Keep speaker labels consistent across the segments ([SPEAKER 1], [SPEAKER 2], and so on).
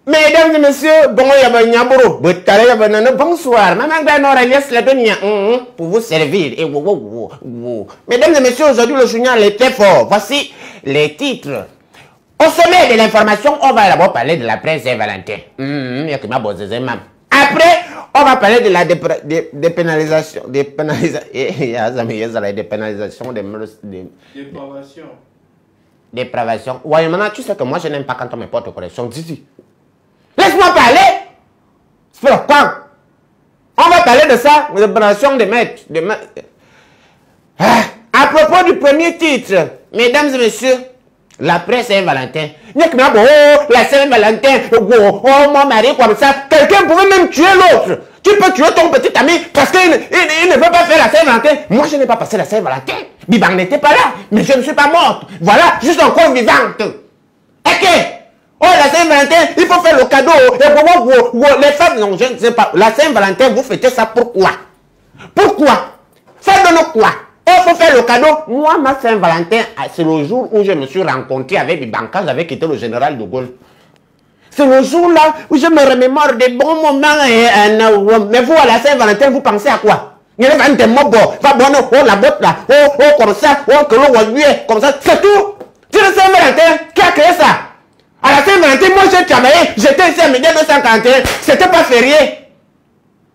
[SPEAKER 1] Mesdames et messieurs, bonsoir. Pour vous servir. Mesdames et messieurs, aujourd'hui le journal est très fort. Voici les titres. Au sommet de l'information, on va d'abord parler de la presse Saint-Valentin. Après, on va parler de la dépénalisation. Dépravation. Ouais, maintenant, tu sais que moi, je n'aime pas quand on me porte correction. Dis-y. Laisse-moi parler. C'est pourquoi on va parler de ça, de dépravation de maîtres. À propos du premier titre, mesdames et messieurs, la presse Saint-Valentin. La Saint-Valentin, oh, mon mari, comme ça. Quelqu'un pouvait même tuer l'autre. Tu peux tuer ton petit ami parce qu'il ne veut pas faire la Saint-Valentin. Moi, je n'ai pas passé la Saint-Valentin. Bibang n'était pas là, mais je ne suis pas morte. Voilà, je suis encore vivante. Ok. Oh, la Saint-Valentin, il faut faire le cadeau. Et les femmes, non, je ne sais pas. La Saint-Valentin, vous fêtez ça pourquoi? Pourquoi? Faites-nous quoi? Il faut faire le cadeau. Moi, ma Saint-Valentin, c'est le jour où je me suis rencontré avec Bibang quand j'avais quitté le général de Gaulle. C'est le jour-là où je me remémore des bons moments. Mais vous, à la Saint-Valentin, vous pensez à quoi? Il y a des mots, va bon, oh, la botte là, oh, comme ça, oh, que l'on voit comme ça, c'est tout. C'est le Saint-Valentin qui a créé ça. À la Saint-Valentin, moi j'ai travaillé, j'étais ici à midi 241, c'était pas férié.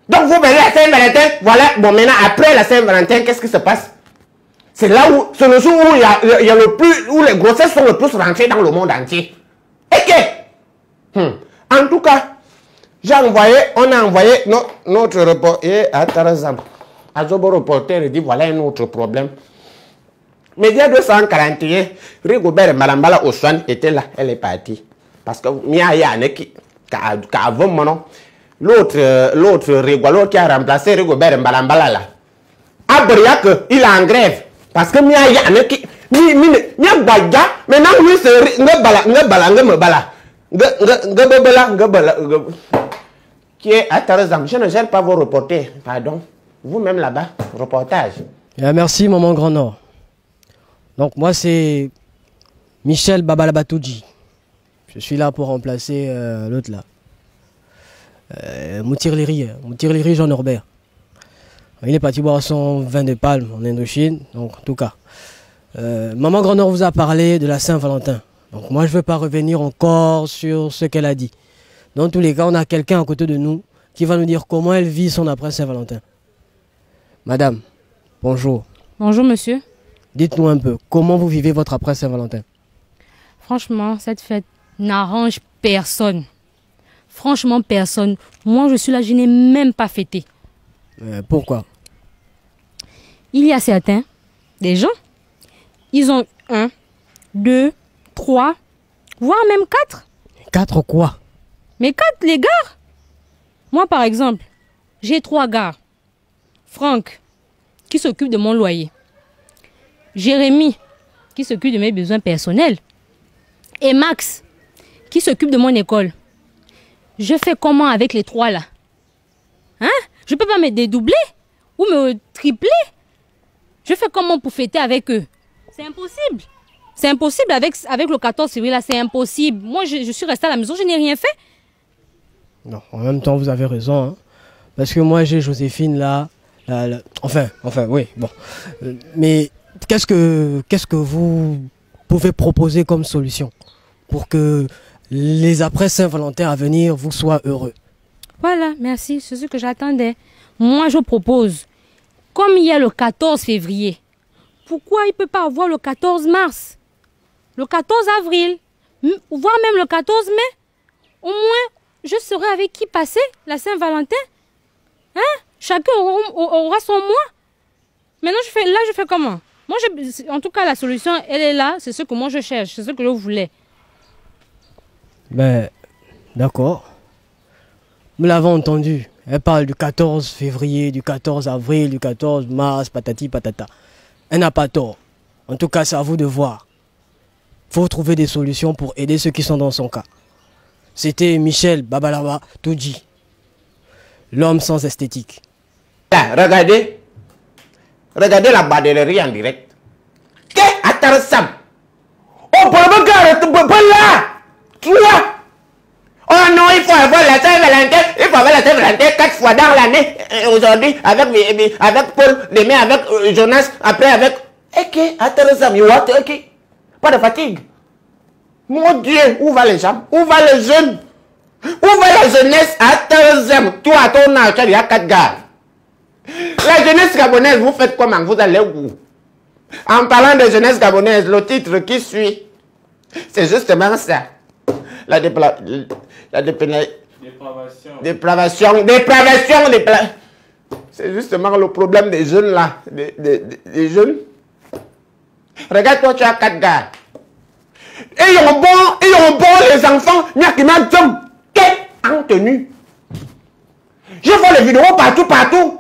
[SPEAKER 1] Donc vous voyez la Saint-Valentin, voilà, bon maintenant après la Saint-Valentin, qu'est-ce qui se passe? C'est là où, c'est le jour où il y a le plus, où les grossesses sont le plus rentrées dans le monde entier. Et que, en tout cas, on a envoyé notre reporter à Tarazam. Azobo reporter dit voilà un autre problème. Média 241, Rigobert Malambala Oswan était là, elle est partie. Parce que Mia Yaneki, l'autre rigolo qui a remplacé Rigobert Malambala là. Abriac, il est en grève. Parce que Mia Yaneki, maintenant lui c'est qui est à Tarazam. Je ne gère pas vos reporters, pardon. Vous-même là-bas, reportage.
[SPEAKER 2] Merci, Maman Grand Nord. Donc, moi, c'est Michel Babalabatoudji. Je suis là pour remplacer l'autre là. Moutirliri Jean Norbert. Il est parti boire son vin de palme en Indochine. Donc, en tout cas, Maman Grand Nord vous a parlé de la Saint-Valentin. Donc, moi, je ne veux pas revenir encore sur ce qu'elle a dit. Dans tous les cas, on a quelqu'un à côté de nous qui va nous dire comment elle vit son après Saint-Valentin. Madame, bonjour.
[SPEAKER 3] Bonjour monsieur.
[SPEAKER 2] Dites-nous un peu, comment vous vivez votre après Saint-Valentin?
[SPEAKER 3] Franchement, cette fête n'arrange personne. Franchement, personne. Moi, je suis là, je n'ai même pas fêté.
[SPEAKER 2] Pourquoi?
[SPEAKER 3] Il y a certains, des gens, ils ont 1, 2, 3, voire même 4.
[SPEAKER 2] 4 quoi?
[SPEAKER 3] Mais 4, les gars. Moi, par exemple, j'ai 3 gars. Franck, qui s'occupe de mon loyer. Jérémy, qui s'occupe de mes besoins personnels. Et Max, qui s'occupe de mon école. Je fais comment avec les 3 là? Hein? Je ne peux pas me dédoubler ou me tripler. Je fais comment pour fêter avec eux? C'est impossible. C'est impossible avec le 14 février là, c'est impossible. Moi, je suis restée à la maison, je n'ai rien fait.
[SPEAKER 2] Non, en même temps, vous avez raison. Hein? Parce que moi, j'ai Joséphine là. Enfin, oui, bon. Mais qu'est-ce que vous pouvez proposer comme solution pour que les après Saint-Valentin à venir vous soient heureux?
[SPEAKER 3] Voilà, merci, c'est ce que j'attendais. Moi, je propose, comme il y a le 14 février, pourquoi il ne peut pas avoir le 14 mars, le 14 avril, voire même le 14 mai? Au moins, je saurai avec qui passer la Saint-Valentin. Hein? Chacun aura son mois. Maintenant, je fais comment? Moi, en tout cas, la solution, elle est là. C'est ce que moi, je cherche. C'est ce que je voulais.
[SPEAKER 2] Ben, d'accord. Nous l'avons entendu. Elle parle du 14 février, du 14 avril, du 14 mars, patati patata. Elle n'a pas tort. En tout cas, c'est à vous de voir. Il faut trouver des solutions pour aider ceux qui sont dans son cas. C'était Michel Babalaba Toudji, l'homme sans esthétique.
[SPEAKER 1] Là, regardez. Regardez la badellerie en direct. Qu'est-ce que ça? Oh, pour le gars, là. Tu vois? Oh non, il faut avoir la Saint-Valentin. Il faut avoir la Saint-Valentin 4 fois dans l'année. Aujourd'hui, avec Paul, demain avec Jonas, après avec... Ok, intéressant, ok. Pas de fatigue. Mon Dieu, où va les gens? Où va les jeunes? Où va la jeunesse? Intéressant. Toi, à ton âge, il y a 4 gars. La jeunesse gabonaise, vous faites comment? Vous allez où? En parlant de jeunesse gabonaise, le titre qui suit, c'est justement ça. Dépravation. C'est justement le problème des jeunes là. Des jeunes. Regarde-toi, tu as 4 gars. Et ils ont bon les enfants. Il y a qui m'a dit, en tenue. Je vois les vidéos partout.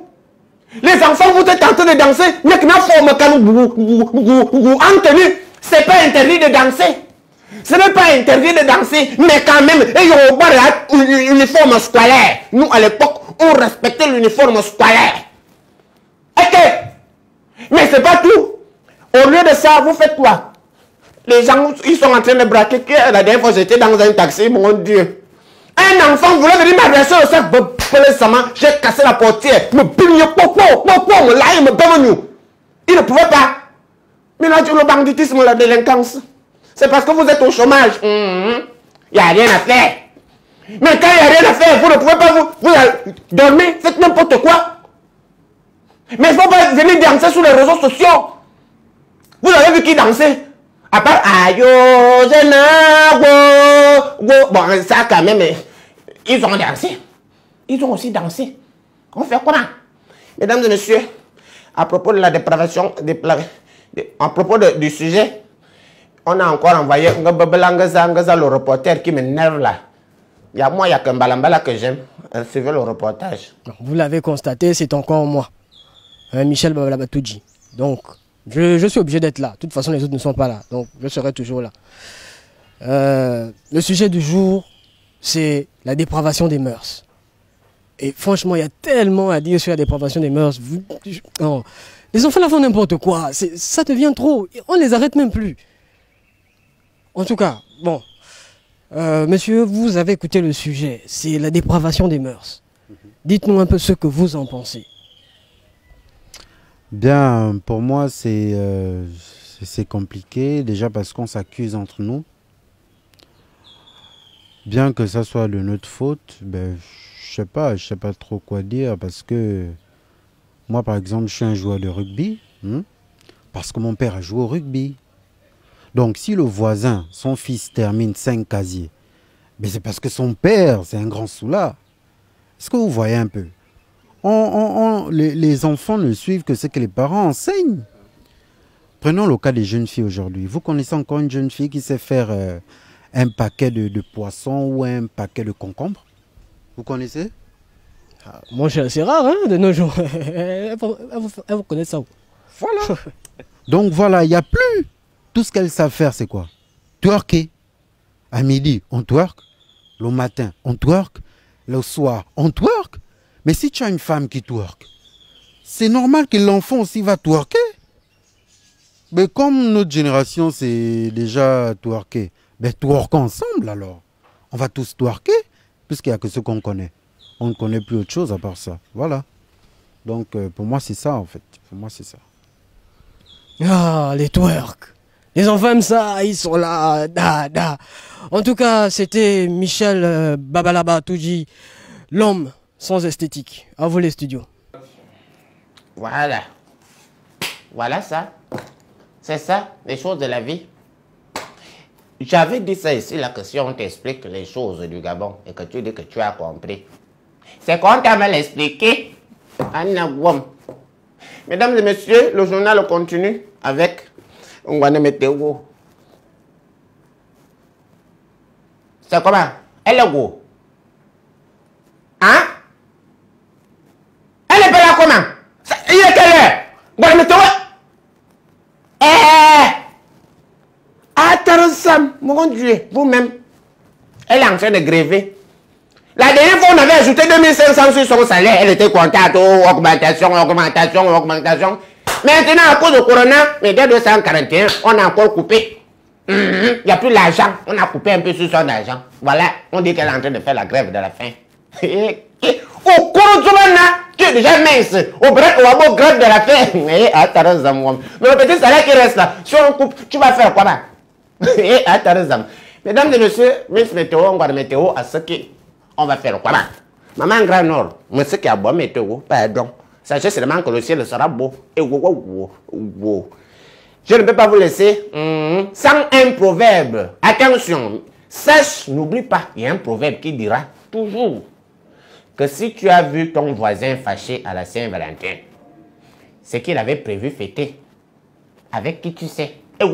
[SPEAKER 1] Les enfants, vous êtes en train de danser. Il y a qui m'a formé en tenue. C'est pas interdit de danser. Ce n'est pas interdit de danser, mais quand même, il y a l'uniforme scolaire. Nous, à l'époque, on respectait l'uniforme scolaire. Ok. Mais c'est pas tout. Au lieu de ça, vous faites quoi? Les gens, ils sont en train de braquer. La dernière fois, j'étais dans un taxi, mon Dieu. Un enfant voulait venir m'adresser au sac. J'ai cassé la portière. Il ne pouvait pas. Mais là, le banditisme, la délinquance. C'est parce que vous êtes au chômage. Il n'y a rien à faire. Mais quand il n'y a rien à faire, vous ne pouvez pas vous dormir, faites n'importe quoi. Mais il ne faut pas venir danser sur les réseaux sociaux. Vous avez vu qui dansait? À part Ayo, bon, ça quand même, ils ont dansé. Ils ont aussi dansé. On fait comment? Mesdames et messieurs, à propos de la dépravation, à propos du sujet, on a encore envoyé le reporter qui m'énerve là. Il y a moi, il y a qu'un balambala que j'aime. Suivez le reportage.
[SPEAKER 2] Vous l'avez constaté, c'est encore moi, Michel Babalaba Toudji. Donc, je suis obligé d'être là. De toute façon, les autres ne sont pas là. Donc, je serai toujours là. Le sujet du jour, c'est la dépravation des mœurs. Et franchement, il y a tellement à dire sur la dépravation des mœurs. Oh, les enfants là font n'importe quoi. Ça devient trop. On ne les arrête même plus. En tout cas, bon. Monsieur, vous avez écouté le sujet. C'est la dépravation des mœurs. Dites-nous un peu ce que vous en pensez.
[SPEAKER 4] Bien, pour moi, c'est compliqué. Déjà parce qu'on s'accuse entre nous. Bien que ça soit de notre faute, ben, je sais pas trop quoi dire. Parce que moi, par exemple, je suis un joueur de rugby. Parce que mon père a joué au rugby. Donc, si le voisin, son fils termine 5 casiers, ben c'est parce que son père, c'est un grand soulard. Est-ce que vous voyez un peu? Les enfants ne suivent que ce que les parents enseignent. Prenons le cas des jeunes filles aujourd'hui. Vous connaissez encore une jeune fille qui sait faire un paquet de poissons ou un paquet de concombres? Vous connaissez?
[SPEAKER 2] Moi, c'est rare hein, de nos jours. Elle vous connaît ça.
[SPEAKER 4] Voilà. Donc voilà, il n'y a plus. Tout ce qu'elles savent faire, c'est quoi? Twerker. À midi, on twerk. Le matin, on twerk. Le soir, on twerk. Mais si tu as une femme qui twerk, c'est normal que l'enfant aussi va twerker. Mais comme notre génération, c'est déjà twerker, ben twerkons ensemble alors. On va tous twerker, puisqu'il n'y a que ce qu'on connaît. On ne connaît plus autre chose à part ça. Voilà. Donc pour moi, c'est ça en fait. Pour moi, c'est ça.
[SPEAKER 2] Ah, les twerks. Les enfants aiment ça, ils sont là, da. En tout cas, c'était Michel Babalaba Toudji, l'homme sans esthétique. À vous les studios.
[SPEAKER 1] Voilà. Voilà ça. C'est ça, les choses de la vie. J'avais dit ça ici, là, que si on t'explique les choses du Gabon et que tu dis que tu as compris, c'est qu'on t'a mal expliqué. Mesdames et messieurs, le journal continue avec Ngwane Météo. C'est comment? Elle est où? Hein? Elle est pas là comment? Il est quelle heure? Ngwane Météo? Attends, mon Dieu, vous-même. Elle est en train de gréver. La dernière fois, on avait ajouté 2500 sur son salaire. Elle était contente. Oh, augmentation, augmentation, augmentation. Maintenant, à cause du corona, mais dès 241, on a encore coupé. Il n'y a plus l'argent. On a coupé un peu sur son argent. Voilà, on dit qu'elle est en train de faire la grève de la faim. Au corona, tu es déjà mince. Au grève de la faim. Mais le petit salaire qui reste là, si on coupe, tu vas faire quoi? Mesdames et messieurs, Miss Météo, on va météo à ce qui. On va faire quoi? Maman Grand Nord, monsieur qui a beau météo, pardon. Sachez seulement que le ciel sera beau. Et je ne peux pas vous laisser sans un proverbe. Attention, sache, n'oublie pas, il y a un proverbe qui dira toujours que si tu as vu ton voisin fâché à la Saint-Valentin, c'est qu'il avait prévu fêter. Avec qui tu sais. Et